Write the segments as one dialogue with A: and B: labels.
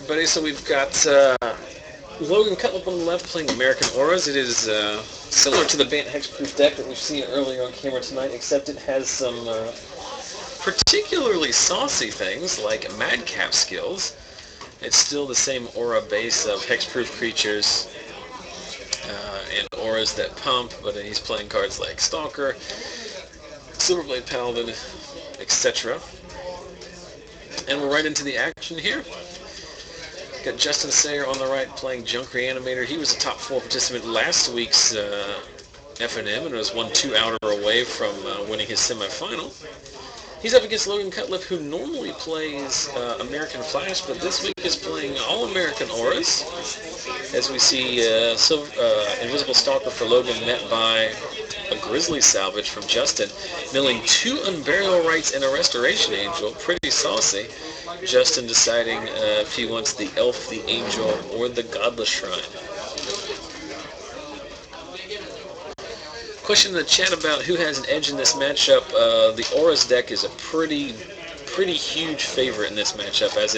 A: everybody. So we've got Logan Cutlip on the left playing American Auras. It is similar to the Bant Hexproof deck that we've seen earlier on camera tonight, except it has some particularly saucy things like Madcap Skills. It's still the same aura base of hexproof creatures and auras that pump, but he's playing cards like Stalker, Silverblade Paladin, etc. And we're right into the action here. Got Justin Sayre on the right playing Junk Reanimator. He was a top 4 participant last week's FNM and was 1-2 outer away from winning his semifinal. He's up against Logan Cutlip, who normally plays American Flash, but this week is playing All-American Auras. As we see Invisible Stalker for Logan met by a Grizzly Salvage from Justin, milling 2 Unburial Rites and a Restoration Angel. Pretty saucy. Justin deciding if he wants the Elf, the Angel, or the Godless Shrine. Question in the chat about who has an edge in this matchup. The Auras deck is a pretty huge favorite in this matchup, as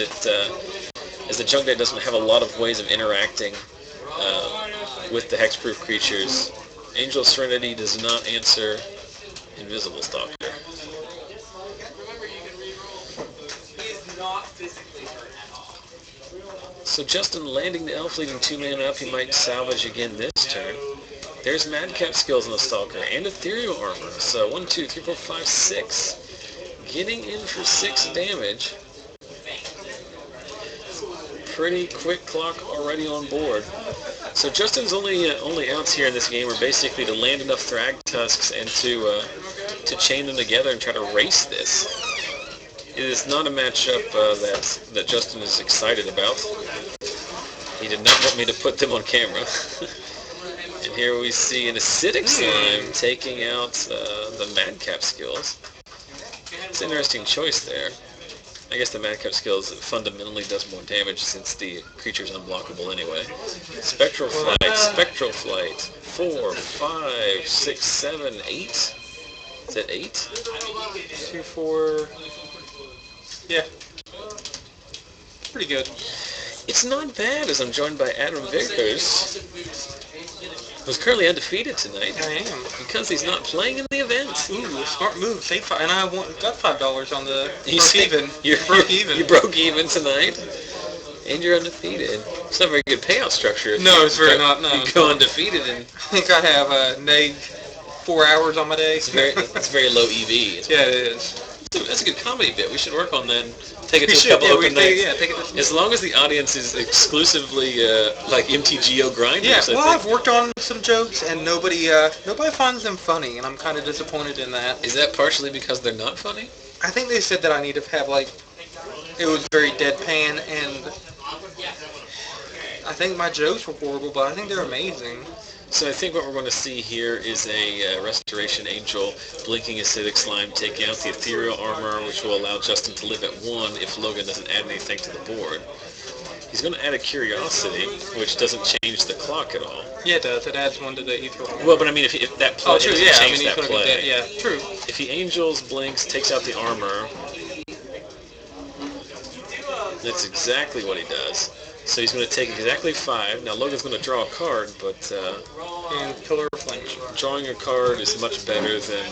A: the Junk deck doesn't have a lot of ways of interacting with the hexproof creatures. Angel Serenity does not answer Invisible Stalker. So Justin landing the Elf, leaving 2 mana up. He might salvage again this turn. There's Madcap Skills on the Stalker and Ethereal Armor. So 1, 2, 3, 4, 5, 6. Getting in for 6 damage. Pretty quick clock already on board. So Justin's only outs here in this game are basically to land enough Thrag Tusks and to chain them together and try to race this. It is not a matchup that Justin is excited about. He did not want me to put them on camera. And here we see an Acidic Slime taking out the Madcap Skills. It's an interesting choice there. I guess the Madcap Skills fundamentally does more damage since the creature's unblockable anyway. Spectral Flight. 4, 5, 6, 7, 8. Is that 8?
B: 2, 4... Yeah. Pretty good.
A: It's not bad, as I'm joined by Adam Vickers, who's currently undefeated tonight.
B: I am.
A: Because he's not playing in the event.
B: Ooh, smart move. Save 5, and I got $5 on the broke even.
A: You
B: broke even.
A: You broke even tonight, and you're undefeated. It's not a very good payout structure.
B: No, it's very not. No,
A: you go undefeated, and
B: I think I have neg 4 hours on my day.
A: It's very low EV.
B: Yeah, it is.
A: That's a good comedy bit. We should work on that. Take it to a couple open
B: nights.
A: Take it as long as the audience is exclusively like MTGO grinders.
B: Yeah, well, I've worked on some jokes and nobody finds them funny, and I'm kind of disappointed in that.
A: Is that partially because they're not funny?
B: I think they said that I need to have it was very deadpan, and I think my jokes were horrible, but I think they're amazing.
A: So I think what we're going to see here is a Restoration Angel, Blinking Acidic Slime, taking out the Ethereal Armor, which will allow Justin to live at 1 if Logan doesn't add anything to the board. He's going to add a Curiosity, which doesn't change the clock at all.
B: Yeah, it does. It adds 1 to the Ethereal Armor.
A: Well, but I mean, if that play,
B: it doesn't change
A: that play.
B: Yeah, true.
A: If he Angels, Blinks, takes out the Armor, that's exactly what he does. So he's going to take exactly 5. Now Logan's going to draw a card, but
B: and Pillar of Flame.
A: Drawing a card is much better than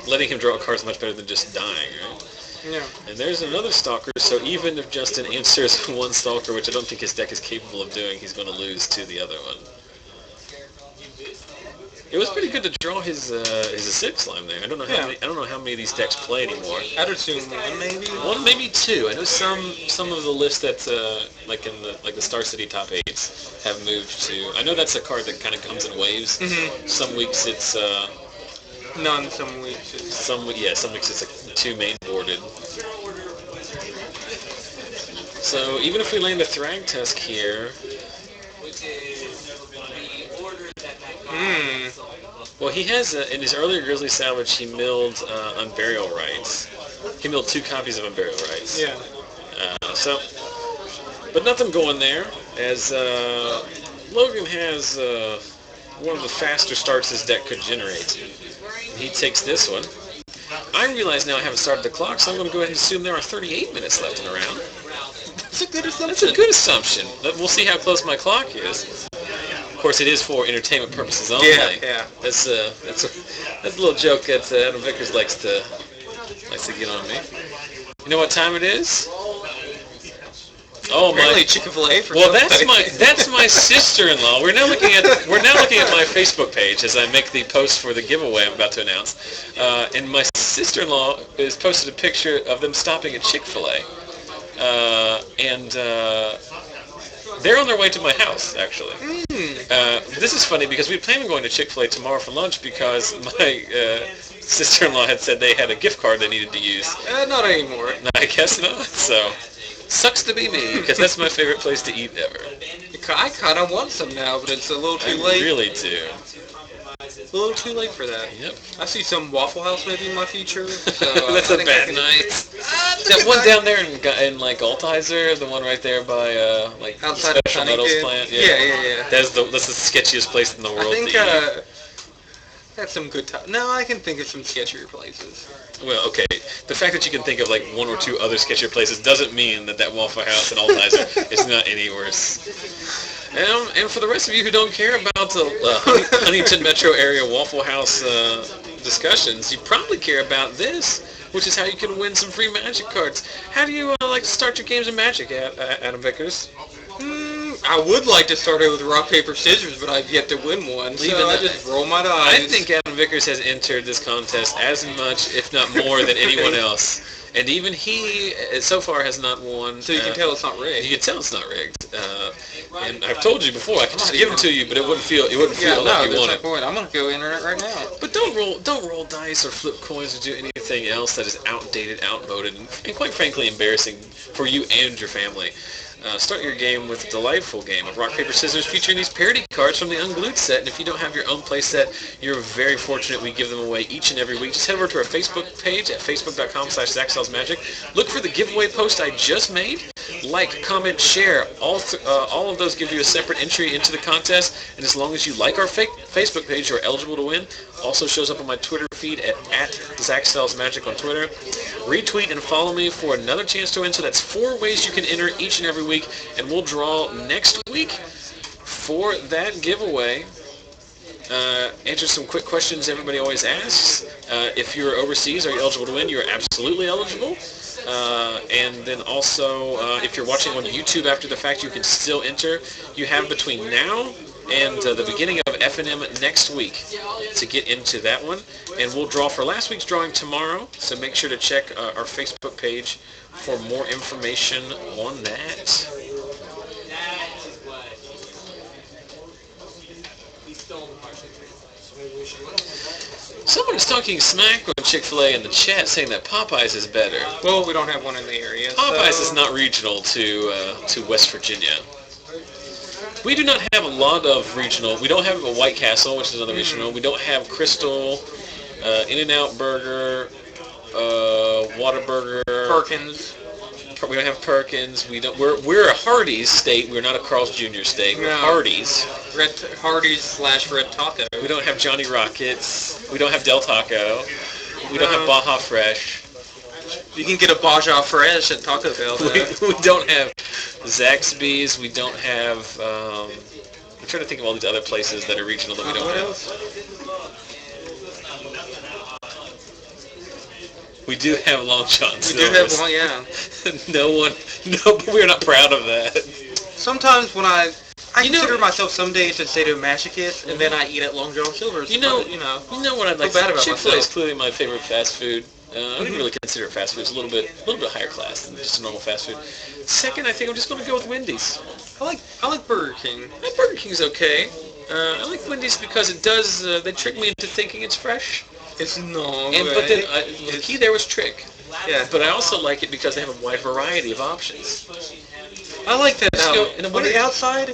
A: letting him draw a card is much better than just dying, right?
B: Yeah.
A: And there's another Stalker. So even if Justin answers 1 Stalker, which I don't think his deck is capable of doing, he's going to lose to the other one. It was pretty good to draw his Acidic Slime there. I don't know how many of these decks play anymore.
B: I'd assume 1 maybe.
A: 1 maybe 2. I know some of the lists that like the Star City top 8s have moved to. I know that's a card that kind of comes in waves.
B: Mm-hmm.
A: Some weeks it's
B: none. Some weeks it's
A: some weeks it's like 2 main boarded. So even if we land a Thrag Tusk here. Well, he has, in his earlier Grizzly Salvage, he milled Unburial Rites. He milled 2 copies of Unburial Rites.
B: Yeah.
A: But nothing going there, as Logan has one of the faster starts his deck could generate. He takes this one. I realize now I haven't started the clock, so I'm going to go ahead and assume there are 38 minutes left in the round.
B: That's a good assumption.
A: That's a good assumption. We'll see how close my clock is. Of course, it is for entertainment purposes only.
B: Yeah.
A: That's a little joke that Adam Vickers likes to get on me. You know what time it is? Oh
B: Apparently
A: my!
B: Chick-fil-A for
A: Well,
B: somebody.
A: that's my sister-in-law. We're now looking at my Facebook page as I make the post for the giveaway I'm about to announce. And my sister-in-law has posted a picture of them stopping at Chick-fil-A, and they're on their way to my house actually. This is funny because we planned on going to Chick-fil-A tomorrow for lunch because my sister-in-law had said they had a gift card they needed to use.
B: Not anymore.
A: I guess not. So. Sucks to be me, because that's my favorite place to eat ever.
B: I kind of want some now, but it's a little too late.
A: I really do.
B: It's a little too late for that.
A: Yep.
B: I see some Waffle House maybe in my future. So,
A: that's a bad night. That one down there in like Altizer, the one right there by like
B: outside
A: Special Metals plant.
B: Yeah.
A: That's the sketchiest place in the world.
B: I think
A: to eat.
B: That's some good time. No, I can think of some sketchier places.
A: Well, okay. The fact that you can think of like one or two other sketchier places doesn't mean that Waffle House in Altizer is not any worse. And for the rest of you who don't care about the Huntington metro area Waffle House discussions, you probably care about this, which is how you can win some free Magic cards. How do you like to start your games of Magic, Adam Vickers?
B: I would like to start it with rock, paper, scissors, but I've yet to win one, so I just roll my dice.
A: I think Adam Vickers has entered this contest as much, if not more, than anyone else. And even he, so far, has not won.
B: So you can tell it's not rigged.
A: You can tell it's not rigged. And I've told you before, I could just give them to you, but it wouldn't feel like you won it.
B: Point. I'm gonna go enter it right now.
A: But don't roll dice or flip coins or do anything else that is outdated, outmoded, and quite frankly embarrassing for you and your family. Start your game with a delightful game of rock, paper, scissors featuring these parody cards from the Unglued set. And if you don't have your own play set, you're very fortunate. We give them away each and every week. Just head over to our Facebook page at facebook.com/ZachSellsMagic. Look for the giveaway post I just made. Like, comment, share. All of those give you a separate entry into the contest. And as long as you like our Facebook page, you're eligible to win. Also shows up on my Twitter feed at ZachSellsMagic on Twitter. Retweet and follow me for another chance to win. So that's 4 ways you can enter each and every week. And we'll draw next week for that giveaway. Answer some quick questions everybody always asks. If you're overseas, are you eligible to win? You're absolutely eligible. And then also, if you're watching on YouTube after the fact, you can still enter. You have between now and the beginning of FNM next week to get into that one. And we'll draw for last week's drawing tomorrow, so make sure to check our Facebook page for more information on that. Someone is talking smack on Chick-fil-A in the chat saying that Popeyes is better.
B: Well, we don't have one in the area.
A: Popeyes is not regional to West Virginia. We do not have a lot of regional. We don't have a White Castle, which is another regional. We don't have Crystal, In-N-Out Burger, Whataburger.
B: Perkins.
A: We don't have Perkins. We don't. We're a Hardee's state. We're not a Carl's Jr. state. We're Hardee's.
B: Hardee's/Red Taco.
A: We don't have Johnny Rockets. We don't have Del Taco. We don't have Baja Fresh.
B: You can get a Baja Fresh at Taco Bell.
A: We don't have Zaxby's. We don't have. I'm trying to think of all these other places that are regional that we don't have. We do have Long John Silver's.
B: We do have one, yeah.
A: But we're not proud of that.
B: Sometimes when I consider myself some days a sadomasochist, and then I eat at Long John Silver's.
A: You know what I'd like to say? Chick-fil-A is clearly my favorite fast food. I don't even really consider it fast food. It's a little bit higher class than just a normal fast food. Second, I think I'm just going to go with Wendy's.
B: I like Burger King.
A: Burger King's okay. I like Wendy's because it does. They trick me into thinking it's fresh.
B: It's no.
A: But then the key there was trick.
B: Yeah.
A: But I also like it because they have a wide variety of options.
B: I like that. On the outside,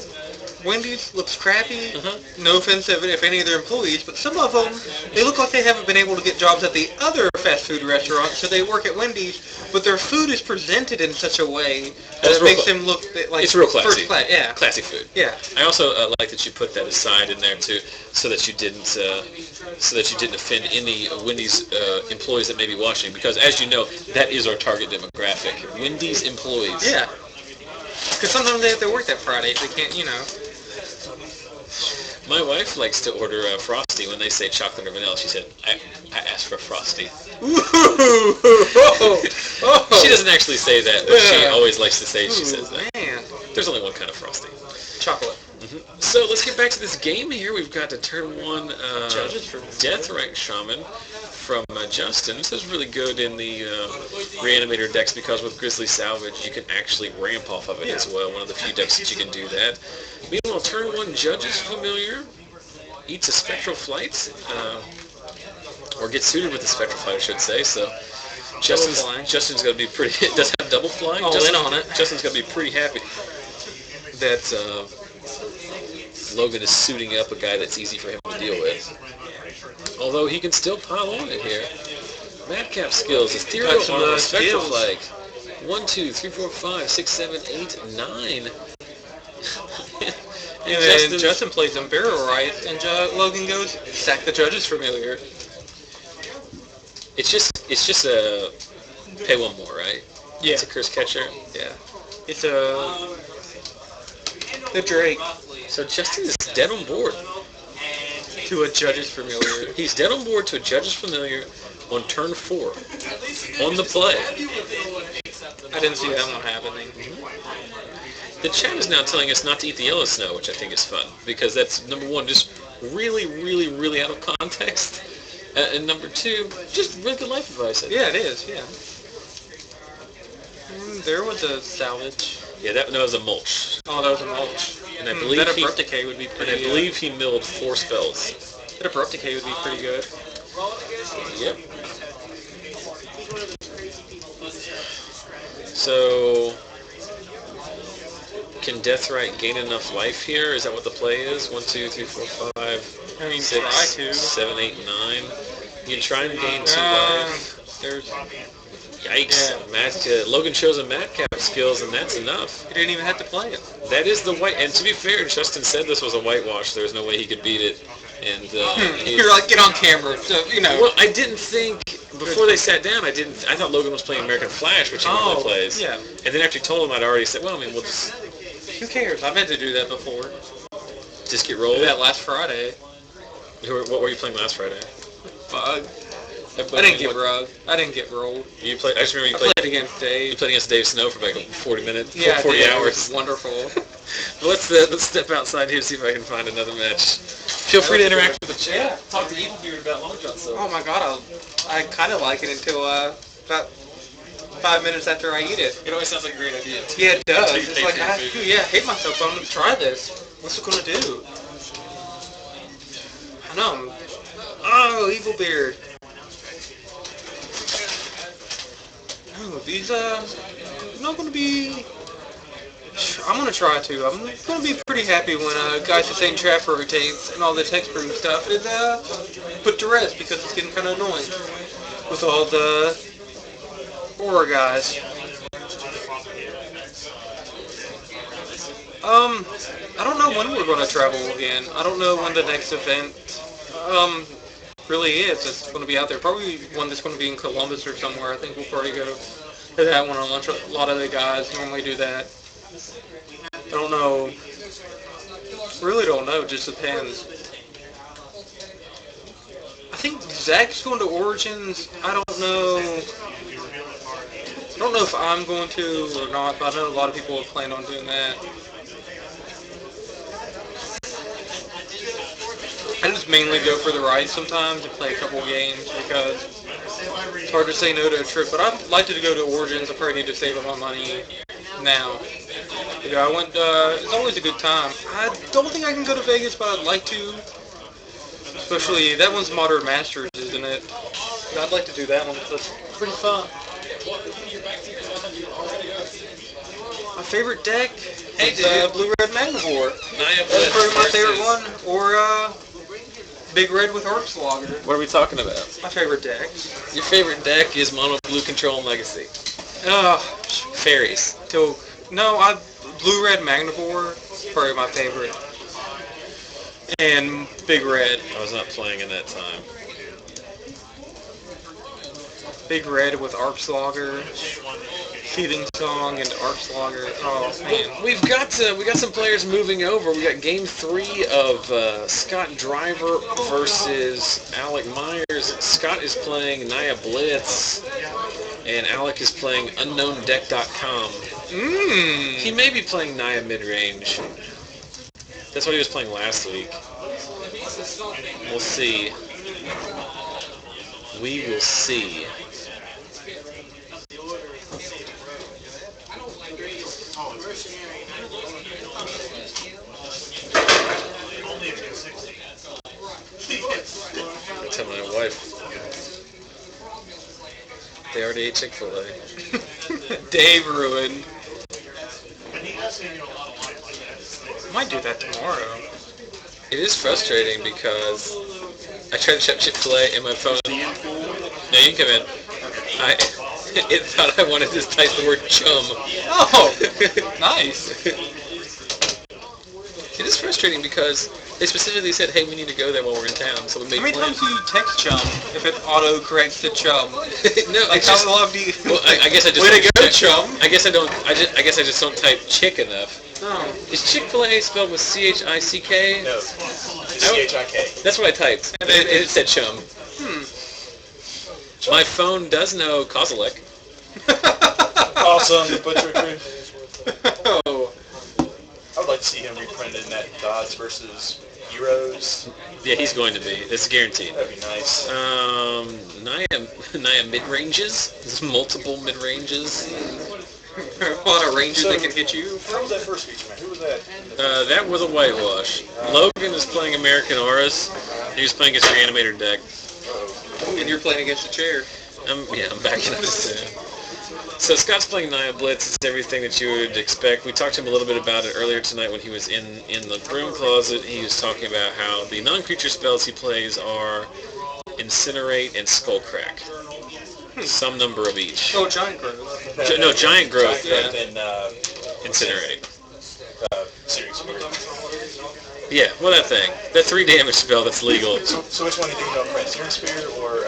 B: Wendy's looks crappy.
A: Uh-huh.
B: No offense if any of their employees, but some of them, they look like they haven't been able to get jobs at the other fast food restaurants, so they work at Wendy's, but their food is presented in such a way that it makes them look like
A: it's real classy.
B: First class, yeah.
A: Classy food.
B: Yeah.
A: I also like that you put that aside in there too, so that you didn't offend any Wendy's employees that may be watching, because as you know, that is our target demographic. Wendy's employees.
B: Yeah. Because sometimes they have to work that Friday if they can't, you know.
A: My wife likes to order Frosty when they say chocolate or vanilla. She said, I asked for Frosty. She doesn't actually say that, but she always likes to say she says that.
B: Man.
A: There's only one kind of Frosty.
B: Chocolate.
A: Mm-hmm. So let's get back to this game here. We've got a turn 1 Death Rank Shaman from Justin. This is really good in the Reanimator decks because with Grizzly Salvage you can actually ramp off of it as well. One of the few decks that you can do that. Meanwhile, turn 1 Judge's Familiar eats a Spectral Flight, or gets suited with the Spectral Flight, I should say. So Justin's going to be pretty. It does have double flying. Justin's going to be pretty happy that Logan is suiting up a guy that's easy for him to deal with. Although he can still pile on it here. Madcap Skills, Ethereal Armor, Spectral Flight. 1, 2, 3, 4, 5, 6, 7, 8, 9.
B: And then Justin plays them barrel right, and Logan goes, sack the Judge's Familiar.
A: It's just a pay 1 more, right?
B: Yeah.
A: It's a Curse Catcher.
B: Yeah. It's the Drake.
A: So Justin is dead on board.
B: To a Judge's Familiar.
A: He's dead on board to a Judge's Familiar on turn 4. On the play.
B: I didn't see that one happening.
A: The chat is now telling us not to eat the yellow snow, which I think is fun, because that's, number 1, just really, really, really out of context, and number 2, just really good life advice.
B: Yeah, it is, yeah. There was a salvage.
A: Yeah, that was a mulch.
B: Oh, that was a mulch.
A: And I believe
B: that Abrupt Decay would be pretty
A: good. And I believe he milled 4 spells.
B: That Abrupt Decay would be pretty good.
A: Yep. So, can Deathrite gain enough life here? Is that what the play is? 1, 2, 3, 4, 5,
B: I mean,
A: 6,
B: try to.
A: 7, 8, 9. You try and gain 2 life.
B: There's...
A: Yikes.
B: Yeah.
A: Logan shows a Madcap Skills, and that's enough.
B: He didn't even have to play it.
A: That is the white... And to be fair, Justin said this was a whitewash. There was no way he could beat it. And
B: you're like, get on camera, so, you know.
A: Well, I didn't think... Before they sat down, I thought Logan was playing American Flash, which he normally plays.
B: Yeah.
A: And then after he told him, I'd already said, well, I mean, we'll just...
B: Who cares? I've had to do that before.
A: Just get rolled?
B: Did that last Friday.
A: What were you playing last Friday?
B: Bug. I didn't get rugged. I didn't get rolled.
A: You played. I just remember you
B: played against Dave.
A: You played against Dave Snow for like 40 minutes.
B: Yeah,
A: 40 hours.
B: It was wonderful.
A: Let's step outside here, see if I can find another match. Feel free to interact with the chat.
B: Yeah.
A: Talk to Evil Beard about Long John Silver.
B: Oh my god, I kind of like it until about 5 minutes after I eat it.
A: It always sounds like a great idea.
B: Yeah, it does.
A: It's
B: It's like, I hate myself, but I'm going to try this. What's it going to do? I know. Oh, Evil Beard. No, these, not going to be... I'm going to try to. I'm going to be pretty happy when Geist the Same Trap rotates and all the text broom stuff is put to rest because it's getting kind of annoying with all the Aura guys. I don't know when we're going to travel again. I don't know when the next event really is. It's going to be out there. Probably one that's going to be in Columbus or somewhere. I think we'll probably go to that one. A lot of the guys normally do that. I don't know. Really don't know. Just depends. I think Zach's going to Origins. I don't know. I don't know if I'm going to or not, but I know a lot of people have planned on doing that. I just mainly go for the ride sometimes and play a couple games because it's hard to say no to a trip. But I'd like to go to Origins. I probably need to save up my money now. Yeah, I went. It's always a good time. I don't think I can go to Vegas, but I'd like to. Especially that one's Modern Masters, isn't it? I'd like to do that one. That's pretty fun. My favorite deck
A: Hey,
B: is
A: dude.
B: Blue-Red Magnivore.
A: Naya
B: That's probably my
A: Blitz
B: favorite
A: versus-
B: one. Or Big Red with Arc Slogger.
A: What are we talking about?
B: My favorite deck.
A: Your favorite deck is Mono Blue Control and Legacy. Fairies.
B: No, Blue-Red Magnivore is probably my favorite. And Big Red.
A: I was not playing in that time.
B: Big Red with Arc Slogger. Seething Song and Arc Slogger. Oh, man.
A: We got some players moving over. We got Game 3 of Scott Driver versus Alec Myers. Scott is playing Naya Blitz, and Alec is playing UnknownDeck.com. He may be playing Naya Midrange. That's what he was playing last week. We'll see. We will see. I tell my wife. They already ate Chick-fil-A.
B: Dave ruined. Might do that tomorrow.
A: It is frustrating because I tried to shop Chick-fil-A and my phone. No, you can come in. It thought I wanted to type the word chum.
B: Oh, nice.
A: It is frustrating because they specifically said, hey, we need to go there while we're in town, so we made
B: How many
A: plans.
B: times do you text chum if it auto-corrects to chum?
A: No, I
B: Like, how
A: just...
B: love do you...
A: Well, I guess I just...
B: Way to go,
A: don't-
B: chum!
A: I guess I don't... I guess I just don't type chick enough.
B: No.
A: Is Chick-fil-A spelled with C-H-I-C-K?
C: No, C-H-I-K.
A: That's what I typed. And it said chum. My phone does know Kozilek.
C: Awesome, the Butcher Crew.
B: Oh.
C: I would like to see him reprinted in that Gods versus Heroes.
A: Yeah, he's going to be. It's guaranteed.
C: That'd be nice.
A: Naya mid-ranges. There's multiple mid-ranges.
B: A lot of ranges that can hit you.
C: How was that first feature, man? Who was that?
A: That was a whitewash. Logan is playing American Auras. He was playing against Reanimator deck.
B: And you're playing against a chair.
A: I'm backing up too. So Scott's playing Naya Blitz. It's everything that you would expect. We talked to him a little bit about it earlier tonight when he was in the broom closet. He was talking about how the non-creature spells he plays are Incinerate and Skullcrack. Some number of each.
B: Oh, Giant Growth.
A: No, Giant Growth.
C: Giant Growth and
A: Incinerate.
C: Series Spear.
A: Yeah, well, that thing. That 3 damage spell that's legal.
C: So which one do you think about print? Searing Spear or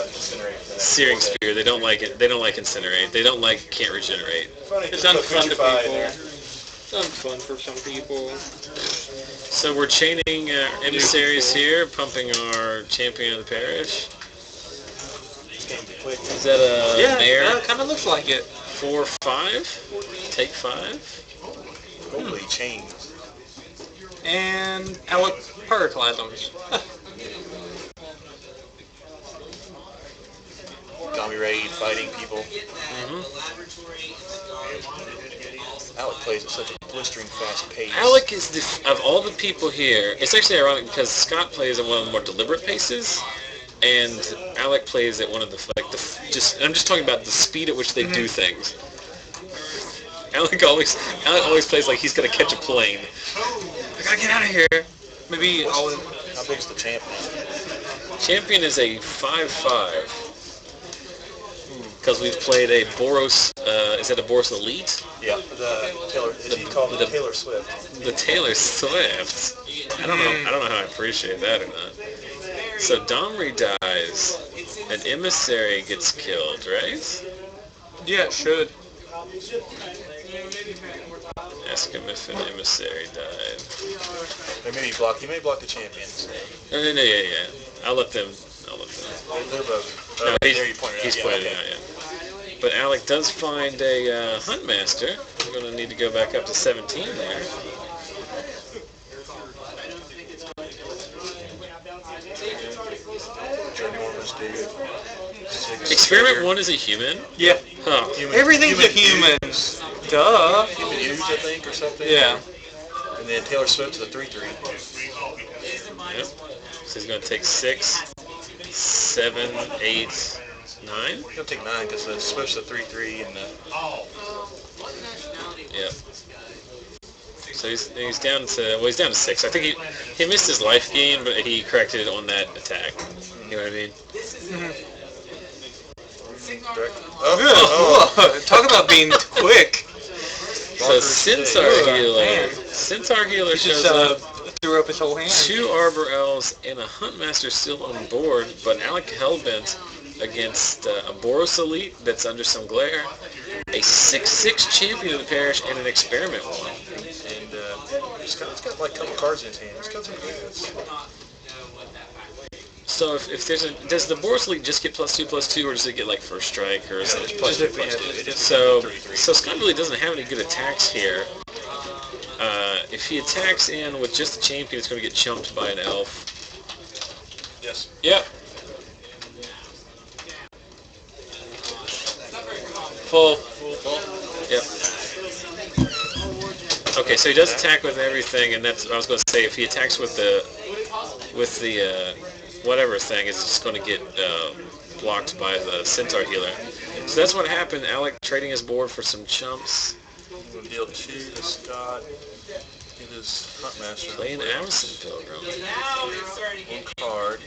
C: Incinerate?
A: Searing Spear. They don't like it. They don't like Incinerate. They don't like can't regenerate.
C: Funny,
B: It's
C: just
B: unfun
C: put
B: to
C: Putrefy in
B: people.
C: there.
B: It's unfun for some people.
A: So we're chaining emissaries here, pumping our champion of the parish.
C: Game quick.
A: Is that a
B: Yeah,
A: mare?
B: that kind of looks like it.
A: 4-5? Take 5?
C: Holy chain.
B: And Alec Pyroclasms.
C: Gummy Raid, fighting people. Alec plays at such a blistering fast pace.
A: Alec is of all the people here. It's actually ironic because Scott plays at one of the more deliberate paces, and Alec plays at one of the I'm just talking about the speed at which they do things. Alec always plays like he's gonna catch a plane. I gotta get out of here.
B: Maybe I'll...
C: How big's the champion?
A: Champion is a 5/5. Because we've played a Boros, is that a Boros Elite?
C: Yeah, the Taylor. He called it Taylor Swift.
A: The Taylor Swift. I don't know how I appreciate that or not. So Domri dies, an emissary gets killed, right?
B: Yeah, it should.
A: Ask him if an emissary died.
C: Or maybe he may block the champions.
A: No, yeah. I'll let them.
C: They're both.
A: No,
C: There you pointed
A: he's
C: out.
A: pointing
C: Yeah,
A: out, yeah. But Alec does find a Huntmaster. We're going to need to go back up to 17 there. Experiment 1 is a human?
B: Yeah.
A: Huh.
B: Everything's a human. Duh.
C: Human Use, I think, or something.
B: Yeah.
C: And then Taylor Swift is a 3/3.
A: Yep. So he's going to take 6, 7, 8, 9.
C: He'll take 9 because the Swift's a 3/3 and
A: Yep. So he's down to 6. I think he missed his life gain, but he corrected it on that attack. You know what I mean?
B: Oh. Talk about being quick.
A: So Centaur Healer
B: He
A: shows
B: just
A: up.
B: threw up his whole hand. 2
A: Arbor Elves and a Huntmaster still on board, but Alec hellbent against a Boros Elite that's under some glare, a 6/6 champion of the parish, and an experiment one.
C: And Scott's got like a couple cards in his hand. He's got some units.
A: So if there's does the Boros Elite just get +2/+2, or does it get like first strike, or is it +2/+2? So Scott really doesn't have any good attacks here. If he attacks in with just the champion, it's going to get chumped by an elf.
C: Yes.
A: Yep. Full. Yep. Okay, so he does attack with everything, and that's what I was going to say. If he attacks with the whatever thing, it's just going to get blocked by the Centaur Healer. So that's what happened. Alec trading his board for some chumps.
C: We'll deal 2 to Scott. Get his Huntmaster.
A: Play an Amazon Pilgrim.
C: 1 card.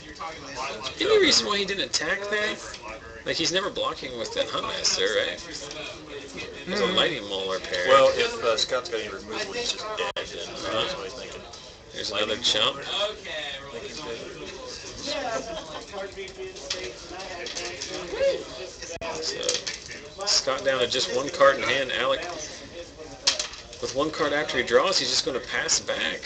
A: Any reason why he didn't attack there? Like, he's never blocking with that Huntmaster, right? There's a Lightning Mauler pair.
C: Well, if Scott's got any removal, he's just dead. Then that's what he's thinking.
A: There's another chump. So, Scott down to just 1 card in hand. Alec, with 1 card after he draws, he's just going to pass back.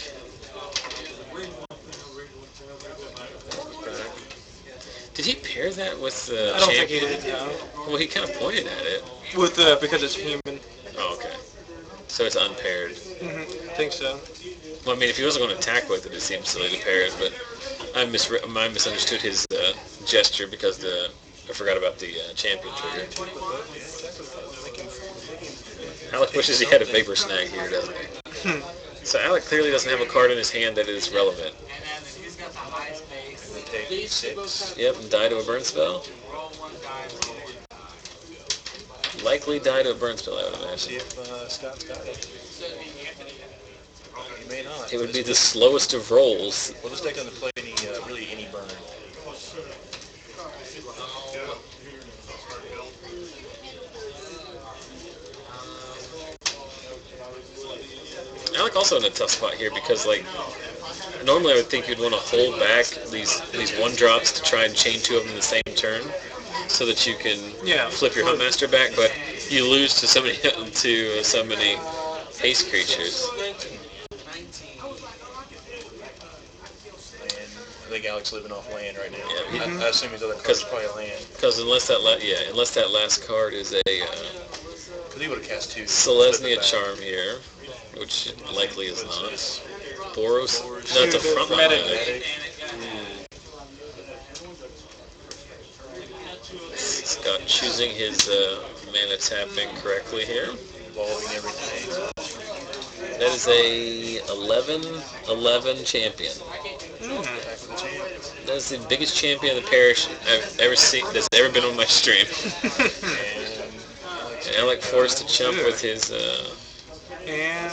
A: Did he pair that with the
B: I don't
A: champion?
B: think he did, no.
A: Well, he kind of pointed at it.
B: With because it's human.
A: Oh, okay. So it's unpaired.
B: I think so.
A: Well, I mean, if he wasn't going to attack with it, it seems silly to pair it, but I misunderstood his gesture because I forgot about the champion trigger. Alec wishes he had a Vapor Snag here, doesn't he? So Alec clearly doesn't have a card in his hand that is relevant.
C: Take 6.
A: Yep, and die to a burn spell. Likely die to a burn spell, I would imagine.
C: See if Scott's got it. He may not.
A: It would be the slowest of rolls.
C: Well, this deck doesn't play any burn.
A: Alec also in a tough spot here because, like, normally I would think you'd want to hold back these 1-drops to try and chain 2 of them in the same turn, so that you can flip your Huntmaster back. But you lose to so many haste creatures.
C: I think Alec's living off land right now.
A: Yeah,
C: I assume his other card's probably land.
A: Because unless that last card is a
C: Because he would have cast 2.
A: Selesnya Charm here, which likely is not. Boros? No, it's a frontline medic. Scott choosing his mana tapping correctly here.
C: Involving everything.
A: That is a 11 champion. That is the biggest champion of the parish I've ever seen that's ever been on my stream. And Alec forced to chump with his
B: And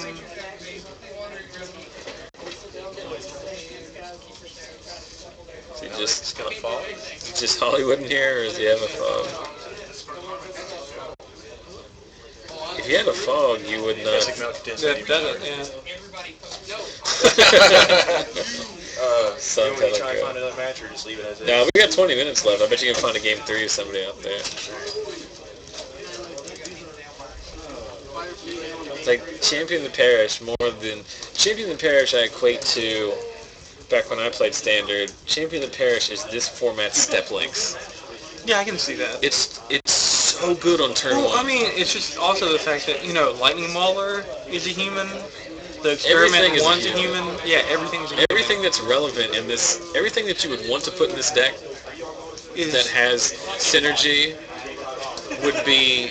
A: just
C: got a fog.
A: Just Hollywood in here, or does he have a fog? If you had a fog, you would not.
B: that doesn't, yeah.
C: You want to try and find another match, or just leave it as is?
A: No, we got 20 minutes left. I bet you can find a game 3 of somebody out there. It's like Champion of the Parish more than Champion of the Parish. I equate to back when I played Standard. Champion of the Parish is this format's Step Links.
B: Yeah, I can see that.
A: It's so good on turn 1.
B: I mean, it's just also the fact that, Lightning Mauler is a human. The Experiment one's a human. Yeah, everything's a human.
A: Everything that's relevant in this, everything that you would want to put in this deck that has synergy would be,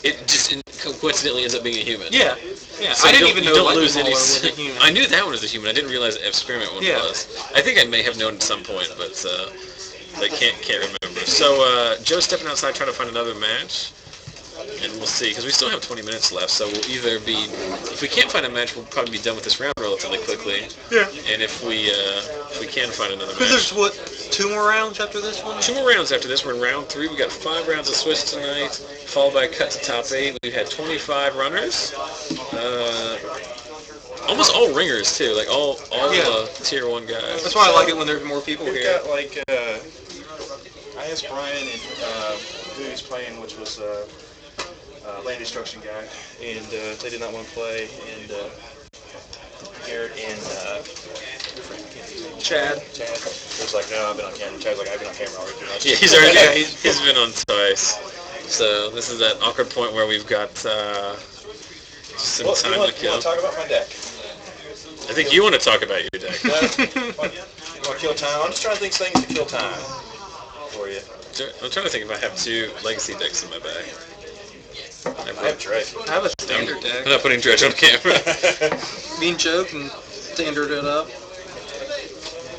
A: it just coincidentally ends up being a human.
B: Yeah. Yeah,
A: So
B: I didn't even know
A: don't
B: Lightning
A: lose any.
B: Mauler was a human.
A: I knew that one was a human. I didn't realize the Experiment one was. I think I may have known at some point, but I can't remember. So Joe's stepping outside trying to find another match. And we'll see, because we still have 20 minutes left, so we'll either be, if we can't find a match, we'll probably be done with this round relatively quickly.
B: Yeah.
A: And if we can find another match.
B: Because there's, what, 2 more rounds after this one?
A: 2 more rounds after this. We're in round 3. We got 5 rounds of Swiss tonight, followed by a cut to top 8. We've had 25 runners. Almost all ringers, too. Like, all tier 1 guys.
B: That's why I like it when there's more people
C: We've
B: here.
C: got, like, I asked Brian and who he's playing, which was land destruction guy, and they did not want to play, and Garrett and
B: Chad
C: was like, no, I've been on camera. Chad's like, I've been on camera already too much.
A: Yeah, he's already he's been on twice. So this is that awkward point where we've got some time to kill.
C: You want to talk about my deck?
A: I think you want to talk about your deck.
C: You want to kill time? I'm just trying to think things to kill time for you.
A: I'm trying to think if I have 2 legacy decks in my bag.
C: I have Dredge.
B: I have a standard deck.
A: I'm not putting Dredge on camera.
B: Me and Joe can standard it up.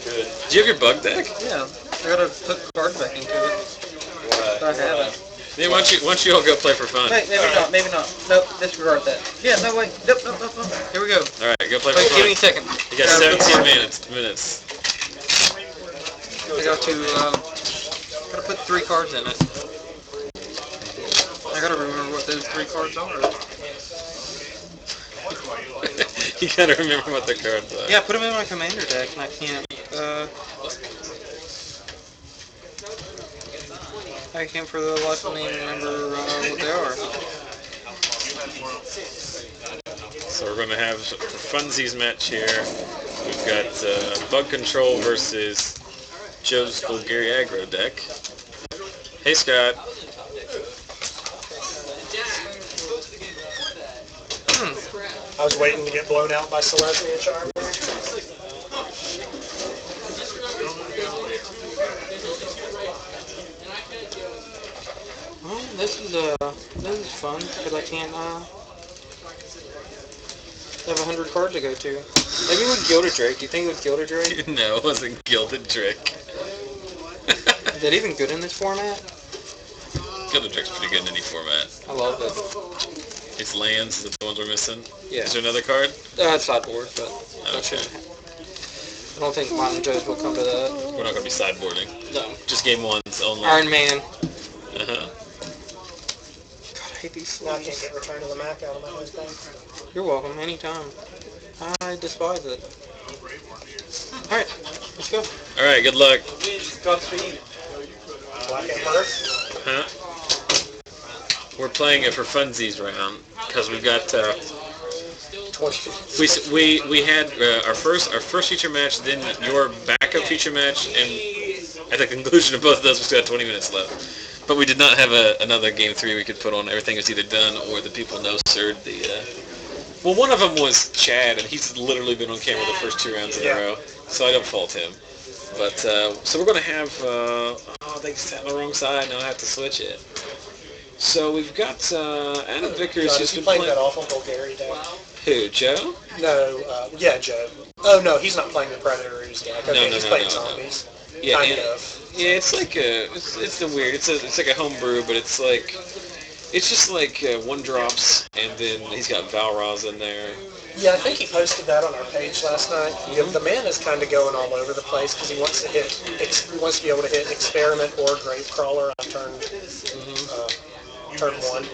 C: Good.
A: Do you have your bug deck?
B: Yeah, I gotta put cards back into it. I haven't.
A: Yeah, why don't you all go play for fun?
B: Wait, maybe not. Nope, disregard that. Yeah, no, wait. Nope. Here we go.
A: Alright, go play for
B: Wait,
A: fun.
B: give me a second.
A: You got 17 minutes.
B: I got to, gotta put 3 cards in it. I gotta remember what those 3 cards are.
A: You gotta remember what the cards are.
B: Yeah, put them in my commander deck, and I can't, for the life of me remember what they are.
A: So we're gonna have a funsies match here. We've got Bug Control versus Joe's Bulgari Aggro deck. Hey Scott.
D: I was waiting to get blown out by Celestia Charm.
B: Well, this is fun, because I can't, have 100 cards to go to. Maybe with Gilded Drake. Do you think it was Gilded Drake?
A: No, it wasn't Gilded Drake.
B: Is that even good in this format?
A: Gilded Drake's pretty good in any format.
B: I love it.
A: It's lands, the ones we're missing.
B: Yeah.
A: Is there another card?
B: It's sideboard, but
A: Okay.
B: I don't think mine and Joe's will come to that.
A: We're not gonna be sideboarding.
B: No.
A: Just game 1s only.
B: Iron Man.
A: Uh-huh.
B: God, I hate these
D: Now I can't
B: sleeves.
D: get Return to the Mac out of my head thing.
B: You're welcome, anytime. I despise it. Alright, let's go.
A: Alright, good luck.
B: Godspeed.
D: Black Emperor.
A: Huh? We're playing it for funsies round, because we've got,
D: 20.
A: we had our first feature match, then your backup feature match, and at the conclusion of both of those, we still had 20 minutes left. But we did not have another game 3 we could put on. Everything was either done or the people no-sirred the... Well, one of them was Chad, and he's literally been on camera the first 2 rounds in a row, so I don't fault him. But, so we're going to have... oh, they sat on the wrong side, now I have to switch it. So we've got Adam Vickers who's been
D: playing
A: playing...
D: that awful Bulgari deck.
A: Who, Joe?
D: No, yeah, Joe. Oh no, he's not playing the Predators deck. Okay, he's playing zombies.
A: Yeah,
D: kind of.
A: Yeah, it's like it's the weird. It's like a homebrew, but it's just like 1-drops, and then he's got Valraz in there.
D: Yeah, I think he posted that on our page last night.
A: Mm-hmm.
D: The man is kind of going all over the place because he wants to be able to hit Experiment or Gravecrawler on turn 1, and I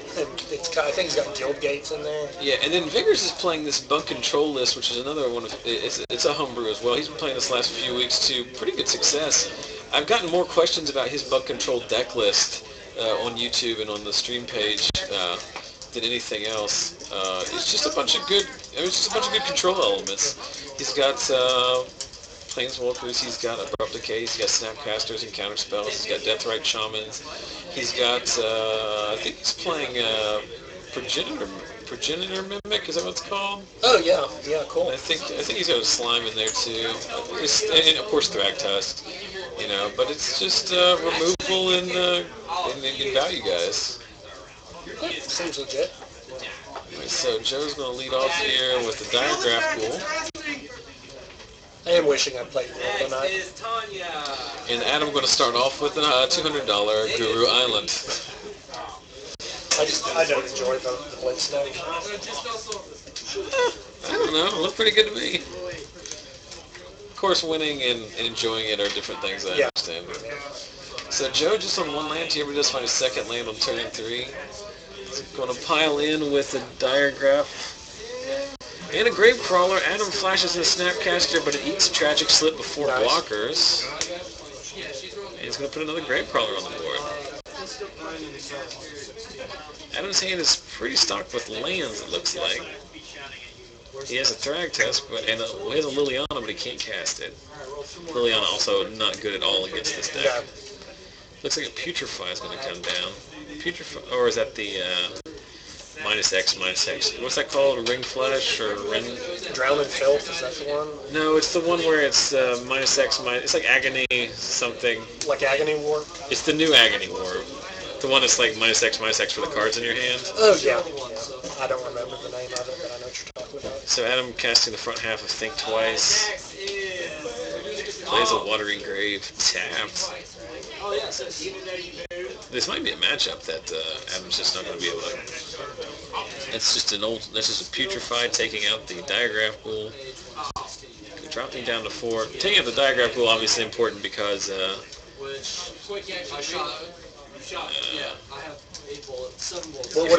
D: think he's got Guild Gates in there.
A: Yeah, and then Vickers is playing this Bug Control list, which is another one of it's a homebrew as well. He's been playing this last few weeks to pretty good success. I've gotten more questions about his Bug Control deck list on YouTube and on the stream page than anything else. It's just a bunch of good. It's just a bunch of good control elements. He's got Planeswalkers. He's got Abrupt Decay. He's got Snapcasters and Counterspells. He's got Deathrite Shamans. He's got. I think he's playing Progenitor Mimic. Is that what it's called?
D: Oh yeah, cool.
A: And I think he's got a Slime in there too. And of course Thragtusk. You know, but it's just removal and value guys.
D: Seems legit.
A: So Joe's going to lead off here with the Diagraph Pool.
D: I am wishing I'd played World tonight.
A: And Adam going to start off with a $200 Guru Island.
D: I don't enjoy the Blitz deck.
A: I don't know. It looked pretty good to me. Of course, winning and enjoying it are different things, I understand. So Joe just on one land here, but just find his second land on turn 3. He's going to pile in with a Diregraph. And a Gravecrawler. Adam flashes in a Snapcaster, but it eats a Tragic Slip before blockers. And he's going to put another Gravecrawler on the board. Adam's hand is pretty stocked with lands, it looks like. He has a Thragtusk, and he has a Liliana, but he can't cast it. Liliana also not good at all against this deck. Looks like a Putrefy is going to come down. Putrefy, or is that the -X, -X? What's that called? Ring Flesh or Ring?
D: Drown in Filth, is that the one?
A: No, it's the one where it's -X, it's like Agony something.
D: Like Agony War?
A: It's the new Agony War. The one that's like -X, -X for the cards in your hand.
D: Oh, yeah. I don't remember the name of it, but I know what you're talking about.
A: So Adam casting the front half of Think Twice. Plays a Watery Grave, tapped. This might be a matchup that Adam's just not going to be able to. That's just a Putrefy taking out the Diregraph Pool. Dropping down to 4. Taking out the Diregraph Pool obviously important because
D: would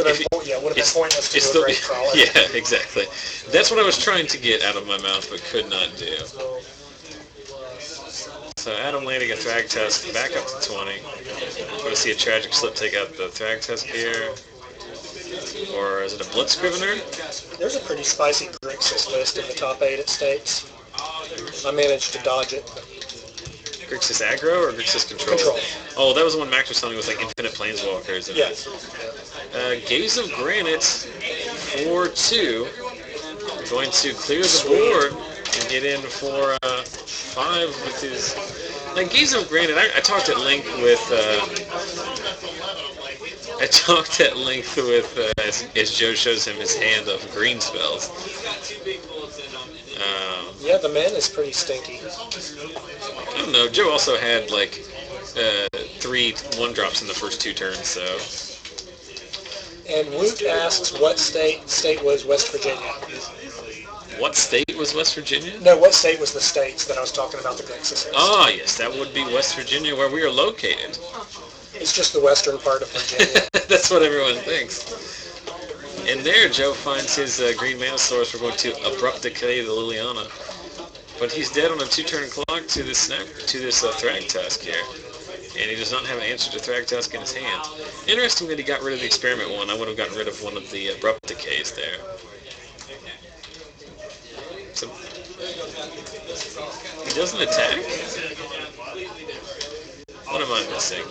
D: have been pointless to do a Gravecrawler.
A: Yeah, exactly. That's what I was trying to get out of my mouth, but could not do. So Adam landing a Thragtusk back up to 20. Going to see a Tragic Slip take out the Thragtusk here. Or is it a Blitz Scrivener?
D: There's a pretty spicy Grixis list in the top 8 at States. I managed to dodge it.
A: Grixis aggro or Grixis control? Oh, that was the one Max was telling me with like infinite planeswalkers.
D: Yes.
A: Gaze of Granite for 2. Going to clear the board and get in for 5 with his. Like Gaze of Granite, I talked at length with. As Joe shows him his hand of green spells.
D: Yeah, the man is pretty stinky.
A: I don't know. Joe also had like 3 1-drops in the first 2 turns, so.
D: And Woot asks, what state was West Virginia?
A: What state was West Virginia?
D: No, what state was the states that I was talking about the Grixis list?
A: Ah, yes, that would be West Virginia, where we are located.
D: It's just the western part of Virginia.
A: That's what everyone thinks. And there, Joe finds his green mana source. We're going to Abrupt Decay the Liliana. But he's dead on a 2-turn clock to this Thragtusk here. And he does not have an answer to Thragtusk in his hand. Interesting that he got rid of the Experiment one. I would have gotten rid of one of the Abrupt Decays there. So, he doesn't attack? What am I missing?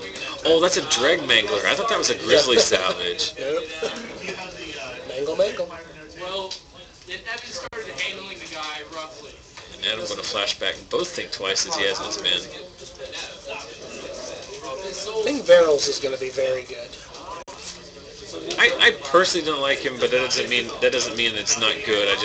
A: Oh, that's a Dreg Mangler. I thought that was a Grizzly Salvage.
D: Yep. Mangle.
B: Well, Evan started handling the guy roughly.
A: And Adam's going to flash back both Think Twice as he has in his bin.
D: I think Barrels is going to be very good.
A: I personally don't like him, but that doesn't mean it's not good.
D: And I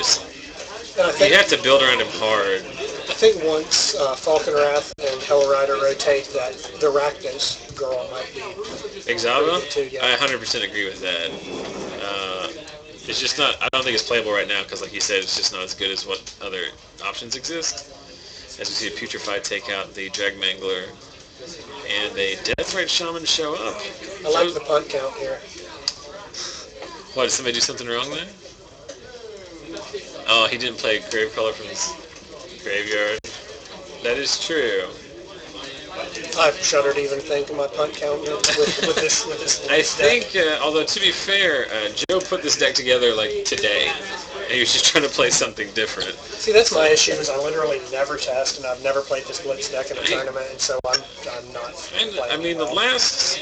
D: think,
A: you have to build around him hard.
D: I think once Falconwrath and Hellrider rotate, that the Rakdos girl might be
A: Exava?
D: too, yeah.
A: I 100% agree with that. It's just not. I don't think it's playable right now because, like you said, it's just not as good as what other options exist. As we see a Putrefy take out the Dreg Mangler, and a Deathrite Shaman show up.
D: I like the punt count here.
A: What, did somebody do something wrong there? Oh, he didn't play Gravecrawler from his graveyard. That is true.
D: I shudder to even think of my punt count with this
A: I
D: deck.
A: think, although to be fair, Joe put this deck together like today, and he was just trying to play something different.
D: See, that's my issue, is I literally never test, and I've never played this Blitz deck in a tournament, and so I'm not playing
A: I mean,
D: well.
A: the last...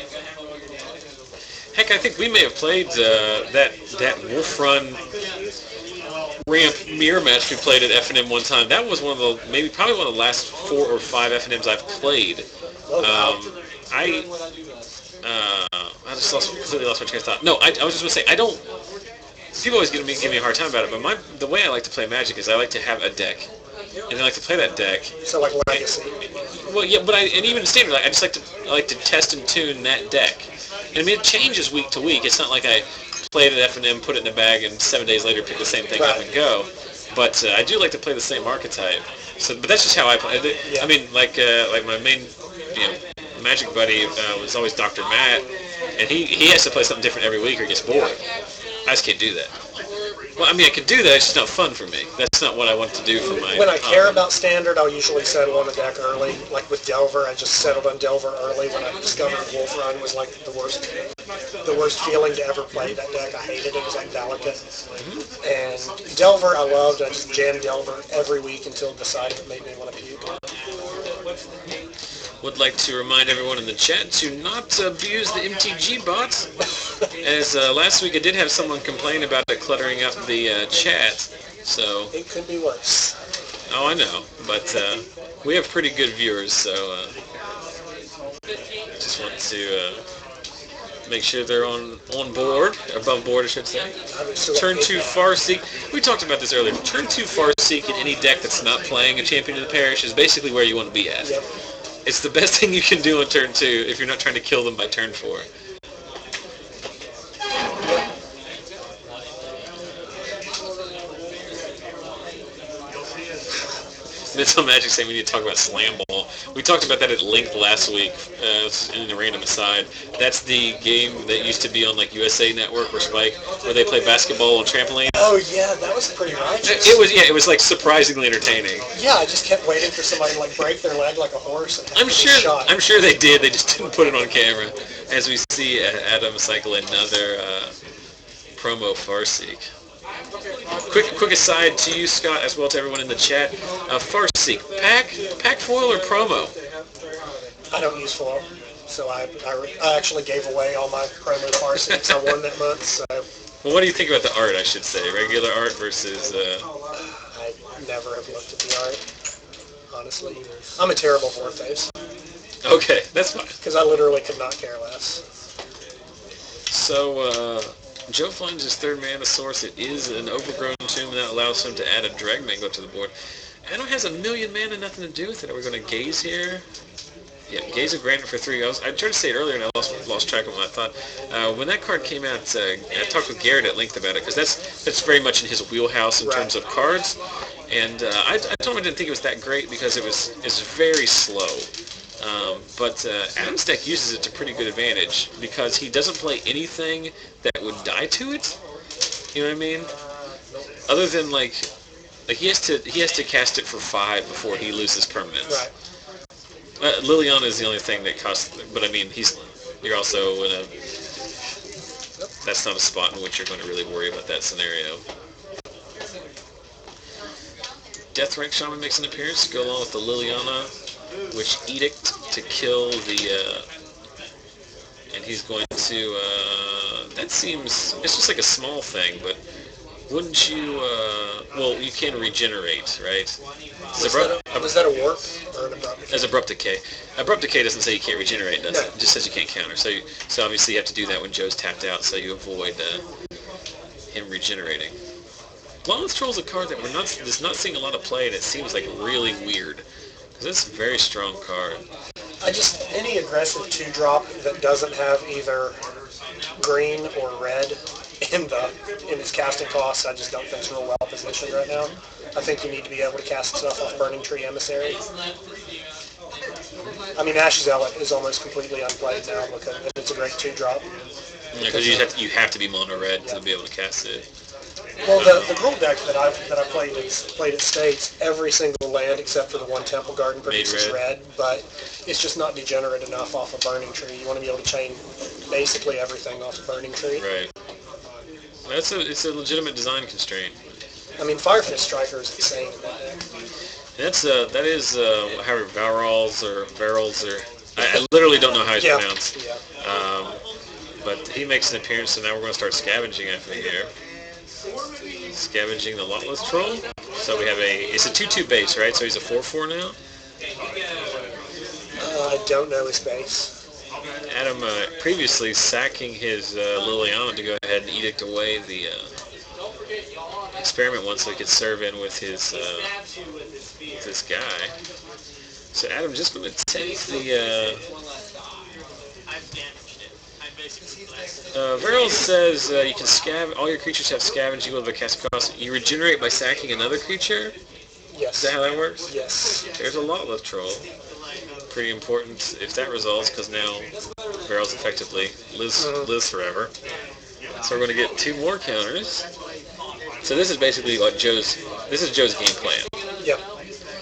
A: Heck, I think we may have played that Wolf Run ramp mirror match we played at FNM one time. That was probably one of the last 4 or 5 FNMs I've played. I just completely lost my train of thought. No, I was just going to say, I don't... People always give me a hard time about it, but the way I like to play Magic is I like to have a deck, and I like to play that deck.
D: So like Legacy.
A: Well, yeah, but and even Standard, I just like to test and tune that deck. I mean, it changes week to week. It's not like I played at FNM, put it in a bag, and 7 days later pick the same thing up and go. But I do like to play the same archetype. So, but that's just how I play. I mean, like my main, Magic buddy was always Dr. Matt, and he has to play something different every week or gets bored. I just can't do that. Well, I mean, I could do that. It's just not fun for me. That's not what I want to do for my.
D: When I care about Standard, I'll usually settle on a deck early. Like with Delver, I just settled on Delver early when I discovered Wolf Run was like the worst feeling to ever play that deck. I hated it. It was like delicate. And Delver, I loved. I just jammed Delver every week until it decided it made me want to puke.
A: Would like to remind everyone in the chat to not abuse the MTG bots. As last week I did have someone complain about it cluttering up the chat, so...
D: It could be worse.
A: Oh, I know, but we have pretty good viewers, so just want to make sure they're on board, above board I should say. Turn 2 Farseek. We talked about this earlier. Turn 2 Farseek in any deck that's not playing a Champion of the Parish is basically where you want to be at.
D: Yep.
A: It's the best thing you can do on turn 2 if you're not trying to kill them by turn 4. Mental Magic saying we need to talk about Slam Ball. We talked about that at length last week in a random aside. That's the game that used to be on like USA Network or Spike, where they play basketball on trampoline.
D: Oh yeah, that was pretty righteous.
A: It was like surprisingly entertaining.
D: Yeah, I just kept waiting for somebody to like break their leg like a horse and have
A: I'm sure they did. They just didn't put it on camera. As we see Adam cycle another promo Farseek. Quick aside to you, Scott, as well to everyone in the chat. Farseek, pack foil or promo?
D: I don't use foil, so I actually gave away all my promo Farseeks I won that month. So.
A: Well, what do you think about the art? I should say regular art versus.
D: I never have looked at the art. Honestly, I'm a terrible Vorface.
A: Okay, that's fine.
D: Because I literally could not care less.
A: So. Joe finds his 3rd mana source. It is an overgrown tomb that allows him to add a Dragmango to the board. Adam has 1,000,000 mana, nothing to do with it. Are we going to gaze here? Yeah, gaze a granite for 3. I tried to say it earlier and I lost track of what I thought. When that card came out, I talked with Garrett at length about it because that's very much in his wheelhouse in terms of cards. And I told him I didn't think it was that great because it's very slow. But Adam's deck uses it to pretty good advantage because he doesn't play anything that would die to it. You know what I mean? Other than like he has to cast it for 5 before he loses permanence.
D: Right.
A: Liliana is the only thing that costs. But I mean, you're also in a. That's not a spot in which you're going to really worry about that scenario. Deathrank Shaman makes an appearance to go along with the Liliana. Which edict to kill the, and he's going to, that seems, it's just like a small thing, but wouldn't you, well, you can regenerate, right?
D: Was that a warp or an abrupt decay?
A: As abrupt decay. Abrupt decay doesn't say you can't regenerate, does it? It just says you can't counter. So obviously you have to do that when Joe's tapped out, so you avoid him regenerating. Lawless Troll's a card that we're not seeing a lot of play, and it seems like really weird. This is a very strong card.
D: Any aggressive 2-drop that doesn't have either green or red in its casting cost, I just don't think it's real well positioned right now. I think you need to be able to cast stuff off Burning Tree Emissary. I mean, Ash's Zealot is almost completely unplayed now because it's a great 2-drop.
A: Yeah, because you have to be mono red to be able to cast it.
D: Well, the Gruul deck that I played at States, every single land except for the one Temple Garden produces red, but it's just not degenerate enough off a Burning Tree. You want to be able to chain basically everything off a Burning Tree.
A: Right. It's a legitimate design constraint.
D: I mean, Firefist Striker is insane in that deck.
A: That is however Varals or I literally don't know how he's pronounced.
D: Yeah.
A: But he makes an appearance, so now we're going to start scavenging after here. Scavenging the Lawless Troll. So we have it's a 2/2 base, right? So he's a 4/4 now?
D: I don't know his base.
A: Adam previously sacking his Liliana to go ahead and edict away the experiment one so he could serve in with this guy. So Adam just going to take the Veril says you can scavenge. All your creatures have scavenge equal to the cast cost. You regenerate by sacking another creature.
D: Yes.
A: Is that how that works?
D: Yes.
A: There's a lot left troll. Pretty important if that resolves, because now Veril's effectively lives forever. So we're going to get 2 more counters. So this is basically like Joe's game plan.
D: Yeah.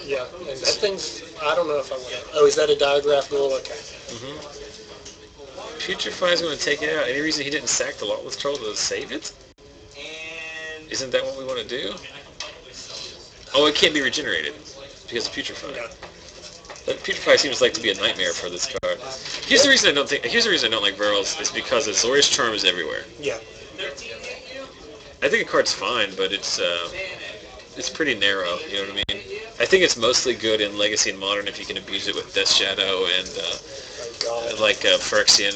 D: Yeah. And that thing's, I don't know if I want to. Oh, is that a diagraph rule? Okay.
A: Putrefy is going to take it out. Any reason he didn't sack the Lawless Troll to save it? Isn't that what we want to do? Oh, it can't be regenerated because of Putrefy.
D: Yeah.
A: But Putrefy seems like to be a nightmare for this card. Here's the reason I don't like Veril's is because Azorius Charm is everywhere.
D: Yeah.
A: I think a card's fine, but it's pretty narrow. You know what I mean? I think it's mostly good in Legacy and Modern if you can abuse it with Death Shadow and like Phyrexian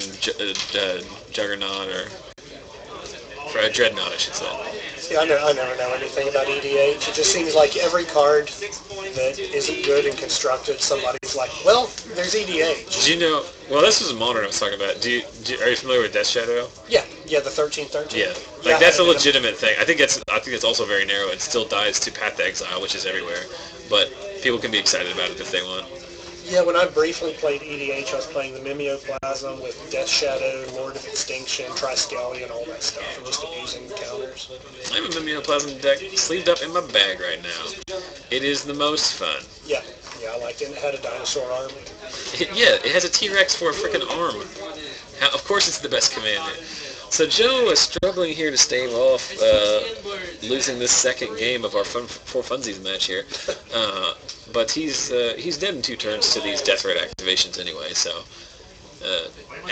A: Juggernaut or Dreadnought, I should say.
D: See, I never know anything about EDH. It just seems like every card that isn't good and constructed, somebody's like, well, there's EDH.
A: Do you know? Well, this was Modern I was talking about. Are you familiar with Death Shadow?
D: Yeah, the 13/13.
A: Yeah, like that's a legitimate thing. I think it's also very narrow. It still dies to Path to Exile, which is everywhere, but people can be excited about it if they want.
D: Yeah, when I briefly played EDH, I was playing the Mimeoplasm with Death Shadow, Lord of Extinction, Triskelion, all that stuff, and just abusing counters.
A: I have a Mimeoplasm deck sleeved up in my bag right now. It is the most fun.
D: Yeah, I liked it. It had a dinosaur army.
A: It has a T-Rex for a freaking arm. Of course it's the best commander. So Joe is struggling here to stave off losing this second game of our four funsies match here. But he's dead in 2 turns to these death red activations anyway, so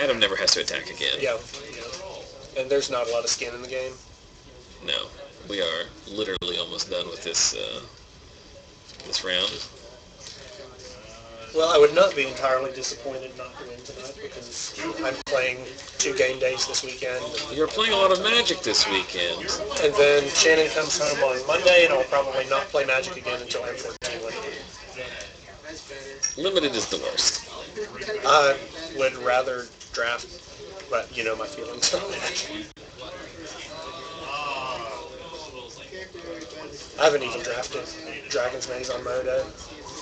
A: Adam never has to attack again.
D: Yeah. And there's not a lot of skin in the game.
A: No. We are literally almost done with this round.
D: Well, I would not be entirely disappointed not to win tonight because I'm playing 2 game days this weekend.
A: You're playing a lot of Magic this weekend.
D: And then Shannon comes home on Monday, and I'll probably not play Magic again until M14 Limited.
A: Limited is the worst.
D: I would rather draft, but you know my feelings on that. I haven't even drafted Dragon's Maze on Modo.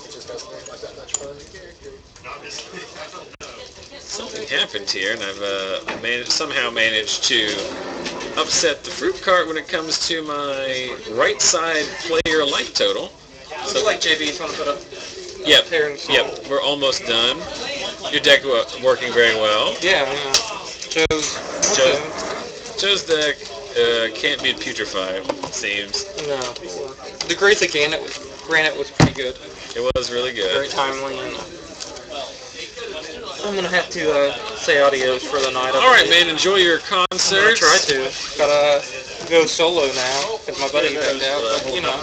D: It just doesn't look like that much fun.
A: Something happened here, and I've somehow managed to upset the fruit cart when it comes to my right side player life total.
B: So like JB's want to put up.
A: Yep, we're almost done. Your deck working very well.
B: Yeah.
A: Joe's deck can't beat Putrefy, it seems.
B: No. The Grace of Granite was pretty good.
A: It was really good.
B: Very timely. And I'm going to have to say adios for the night.
A: Alright, man, enjoy your concert.
B: I'm going to try to. Gotta go solo now, because my buddy backed out. But, you know.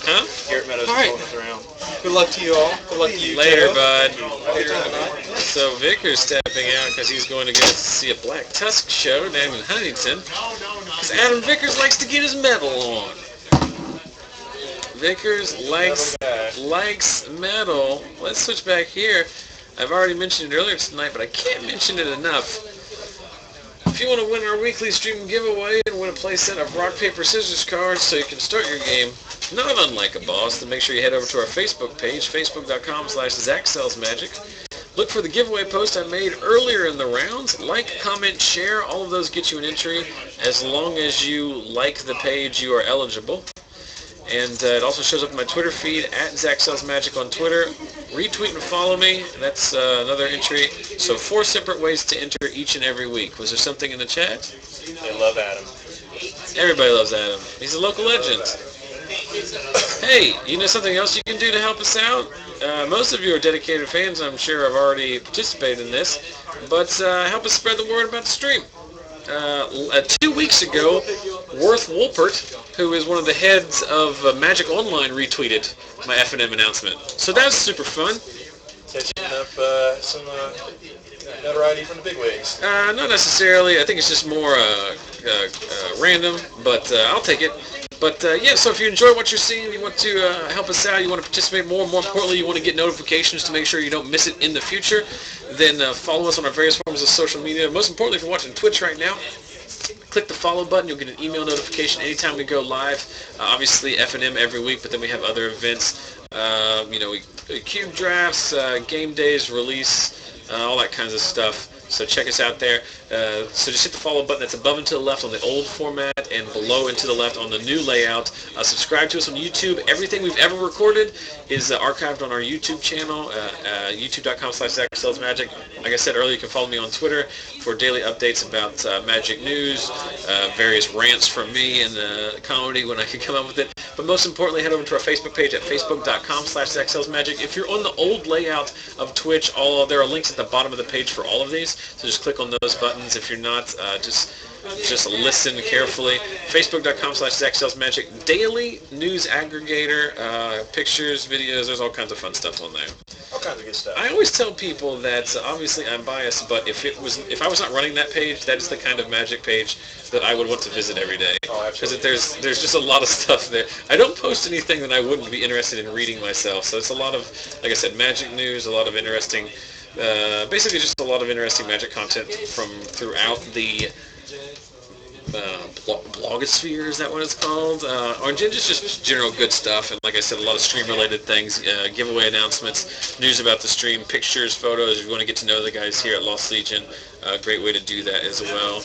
A: Huh?
C: Garrett Meadows
B: All right.
C: holding the round.
B: Good luck to you all. Good luck to you,
A: Later,
B: Joe.
A: bud.
B: Later tonight.
A: So Vickers stepping out because he's going to go see a Black Tusk show down in Huntington. Because Adam Vickers likes to get his metal on. Vickers likes metal. Let's switch back here. I've already mentioned it earlier tonight, but I can't mention it enough. If you want to win our weekly stream giveaway and win a play set of rock, paper, scissors cards so you can start your game not unlike a boss, then make sure you head over to our Facebook page, facebook.com/ZachSellsMagic. Look for the giveaway post I made earlier in the rounds. Like, comment, share. All of those get you an entry. As long as you like the page, you are eligible. And it also shows up in my Twitter feed, @ZachSellsMagic on Twitter. Retweet and follow me. That's another entry. So 4 separate ways to enter each and every week. Was there something in the chat?
C: They love Adam.
A: Everybody loves Adam. He's a local legend. Hey, you know something else you can do to help us out? Most of you are dedicated fans, I'm sure, have already participated in this. But help us spread the word about the stream. 2 weeks ago, Worth Wolpert, who is one of the heads of Magic Online, retweeted my FNM announcement. So that's super fun.
C: Catching up some notoriety from the big wigs.
A: Not necessarily. I think it's just more random, but I'll take it. But yeah, so if you enjoy what you're seeing, you want to help us out, you want to participate more importantly, you want to get notifications to make sure you don't miss it in the future, then follow us on our various forms of social media. Most importantly, if you're watching Twitch right now, click the follow button. You'll get an email notification anytime we go live. Obviously, FNM every week, but then we have other events. Cube drafts, game days, release, all that kinds of stuff. So check us out there. So just hit the follow button that's above and to the left on the old format and below and to the left on the new layout. Subscribe to us on YouTube. Everything we've ever recorded is archived on our YouTube channel, youtube.com/ZachSellsMagic. Like I said earlier, you can follow me on Twitter for daily updates about Magic news, various rants from me and comedy when I can come up with it. But most importantly, head over to our Facebook page at facebook.com/ZachSellsMagic. If you're on the old layout of Twitch, there are links at the bottom of the page for all of these. So just click on those buttons. If you're not, just listen carefully. Facebook.com/ZachSellsMagic. Daily news aggregator, pictures, videos. There's all kinds of fun stuff on there.
C: All kinds of good stuff.
A: I always tell people that obviously I'm biased, but if I was not running that page, that is the kind of Magic page that I would want to visit every day.
C: Oh, absolutely.
A: Because there's just a lot of stuff there. I don't post anything that I wouldn't be interested in reading myself. So it's a lot of, like I said, Magic news, a lot of interesting. Basically just a lot of interesting Magic content from throughout the blogosphere, is that what it's called? Or just general good stuff, and like I said, a lot of stream-related things, giveaway announcements, news about the stream, pictures, photos. If you want to get to know the guys here at Lost Legion, a great way to do that as well.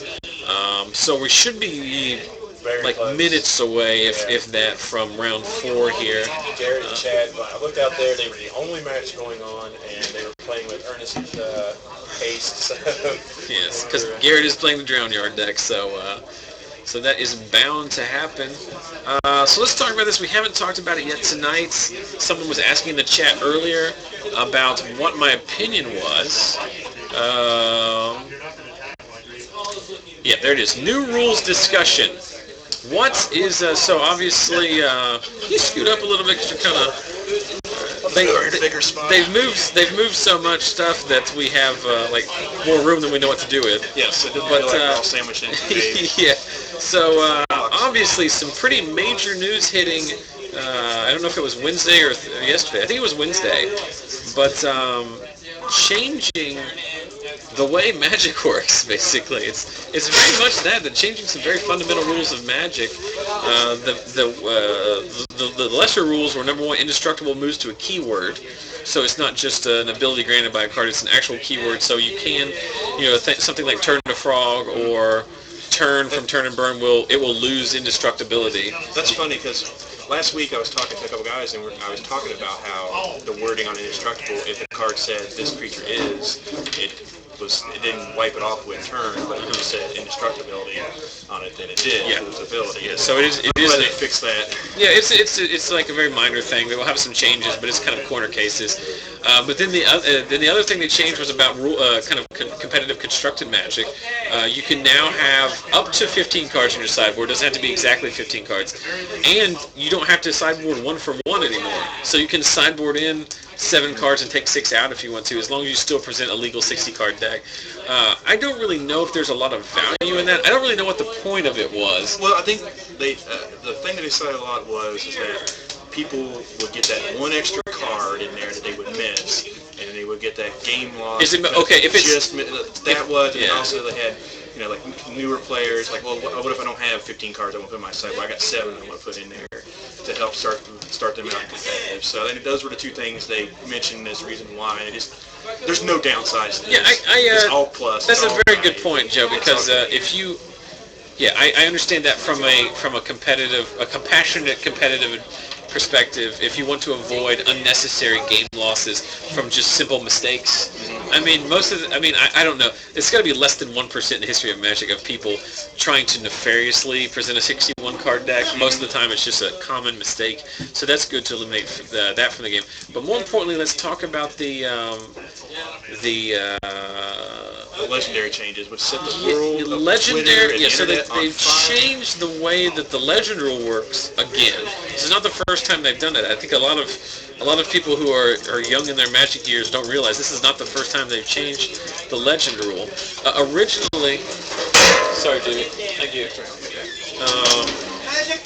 A: So we should be
C: Very
A: like
C: close.
A: minutes away, if that, from round 4 here.
C: Garrett and Chad, I looked out there, they were the only match going on, and they were playing with Ernest Haste. So
A: Yes, because Garrett is playing the Drown Yard deck, so that is bound to happen. So let's talk about this. We haven't talked about it yet tonight. Someone was asking in the chat earlier about what my opinion was. Yeah, there it is. New rules discussion. What is, so obviously, you scoot up a little bit because you're kind of, they've moved so much stuff that we have, like, more room than we know what to do with.
C: yes, it doesn't feel like we're all sandwiched in today.
A: Yeah, so, obviously some pretty major news hitting, I don't know if it was Wednesday or yesterday, I think it was Wednesday, but, changing the way Magic works, basically. It's very much that. They're changing some very fundamental rules of Magic. The lesser rules were, number one, indestructible moves to a keyword. So it's not just an ability granted by a card, it's an actual keyword. So you can, something like Turn to Frog or Turn from Turn and Burn will lose indestructibility.
C: That's funny because last week I was talking to a couple guys and I was talking about how the wording on indestructible, if the card said this creature is, it didn't wipe it off with turn, but if it just said indestructibility on it, then it did lose ability.
A: Yeah, so it is.
C: Glad they fixed that.
A: Yeah, it's like a very minor thing. They will have some changes, but it's kind of corner cases. But then the other thing they changed was about kind of competitive constructed Magic. You can now have up to 15 cards on your sideboard. It doesn't have to be exactly 15 cards, and you don't have to sideboard 1 for 1 anymore. So you can sideboard in 7 cards and take 6 out if you want to, as long as you still present a legal 60-card deck. I don't really know if there's a lot of value in that. I don't really know what the point of it was.
C: Well, I think the thing that they said a lot was that people would get that one extra card in there that they would miss, and they would get that game loss.
A: Is it okay if it's
C: just that was, and also they had, like newer players, like, well, what if I don't have 15 cards I want to put in my side? Well, I got 7 I want to put in there to help start them out competitive. So I think those were the two things they mentioned as reason why. There's no downsides to this. It's all plus.
A: That's a very good point, Joe, because if you, I understand that from a compassionate competitive perspective, if you want to avoid unnecessary game losses from just simple mistakes. I mean, I don't know. It's got to be less than 1% in the history of Magic of people trying to nefariously present a 61 card deck. Most of the time, it's just a common mistake. So that's good to eliminate that from the game. But more importantly, let's talk about the
C: legendary changes, which set the world
A: legendary. Yeah, so they've changed the way that the legend rule works again. This is not the first time they've done it. I think a lot of people who are young in their Magic years don't realize this is not the first time they've changed the legend rule. Originally, sorry, Jimmy. Thank you.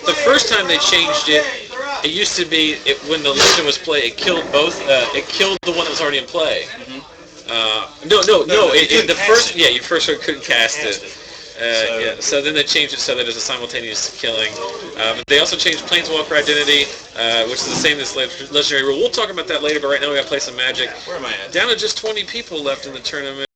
A: the first time they changed it, it used to be when the legend was played, it killed both. It killed the one that was already in play. No. The first,
C: it.
A: you first couldn't cast it. So then they changed it so that it's a simultaneous killing. They also changed Planeswalker identity, which is the same as legendary rule. We'll talk about that later, but right now we got to play some Magic.
C: Where am I at?
A: Down to just 20 people left in the tournament.